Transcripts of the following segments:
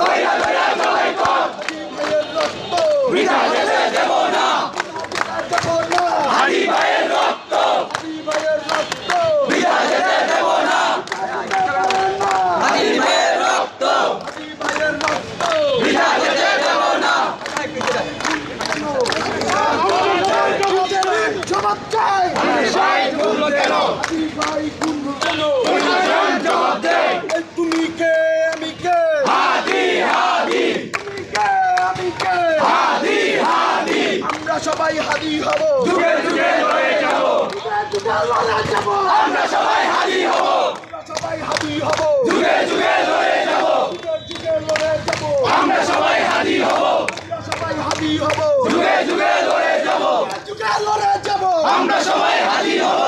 দইরা দইরা সবাই কর ভাইয়ের রক্ত বৃথা যেতে দেব না দেব না হাদি ভাইয়ের রক্ত ভাইয়ের রক্ত বৃথা যেতে দেব না হাদি ভাইয়ের রক্ত ভাইয়ের রক্ত বৃথা যেতে দেব না জবাব চাই ভাই গুলো কেন ভাই গুলো কেন জবাব দে তুমি কে আমি কে হাদি হাদি তুমি কে আমি কে হাদি হাদি আমরা সবাই হাদি হব যুগে যুগে লড়ে যাব যুগে লড়ে যাব আমরা সবাই হাদি হব আমরা সবাই হাদি হব যুগে যুগে লড়ে যাব যুগে লড়ে যাব আমরা সবাই হাদি হব আমরা সবাই হাদি হব যুগে যুগে লড়ে যাব যুগে লড়ে যাব আমরা সবাই হাদি হব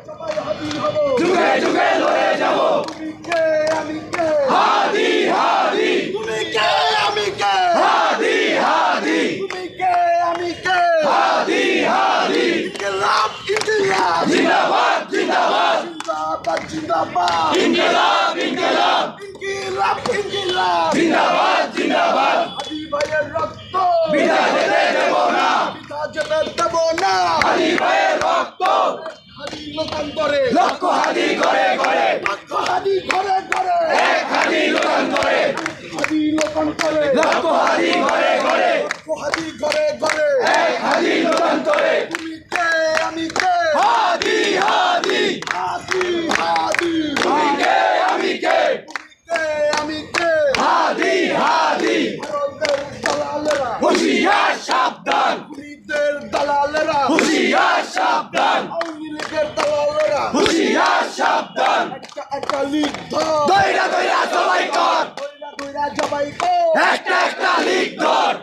সবাই হাদি হব যুগে যুগে লড়ে যাব তুমি কে আমি কে হাদি হাদি তুমি কে আমি কে হাদি হাদি তুমি কে আমি কে হাদি হাদি ইনকিলাব ইনকিলাব জিন্দাবাদ জিন্দাবাদ জিন্দাবাদ জিন্দাবাদ ইনকিলাব ইনকিলাব ইনকিলাব ইনকিলাব জিন্দাবাদ জিন্দাবাদ হাদি ভাইয়ের রক্ত বিনা যেতে দেব না পিতা যেতে দেব না হাদি ভাইয়ের রক্ত হাদি লোকান্তরে লক্ষ হাদি করে করে লক্ষ হাদি ঘরে ঘরে এক হাদি লোকান্তরে হাদি লোকান্তরে লক্ষ হাদি করে করে লক্ষ হাদি ঘরে ঘরে এক হাদি লোকান্তরে তুমি কে আমি কে হাদি হাদি হাদি হাদি তুমি কে আমি কে কে আমি কে হাদি হাদি ভারতের দালালেরা হুঁশিয়ার সাবধান খুনিদের দালালেরা হুঁশিয়ার সাবধান আওয়ামী লীগের দালালেরা হুঁশিয়ার সাবধান একটা লিগ ধর দইরা দইরা সবাই কর দইরা দইরা জবাই কর একটা একটা লিগ ধর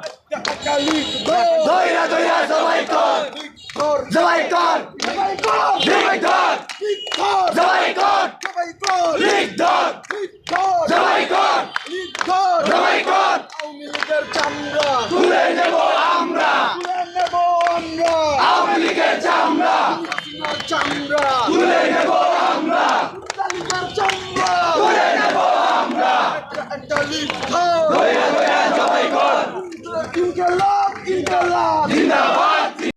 একটা লিগ ধর দইরা দইরা সবাই কর লিগ ধর সবাই কর জবাই কর লিগ ধর লিগ ধর সবাই কর জবাই কর লিগ ধর লিগ ধর সবাই কর লিগ ধর সবাই কর আওয়ামী লীগের চামড়া তুলে নেব আমরা তুলে নেব আমরা আওয়ামী লীগের চামড়া হাসিনার চামড়া তুলে নেব আমরা লীগের চামড়া তুলে নেব আমরা একটা লিগ ধর দইরা দইরা সবাই কর ইনকিলাব ইনকিলাব জিন্দাবাদ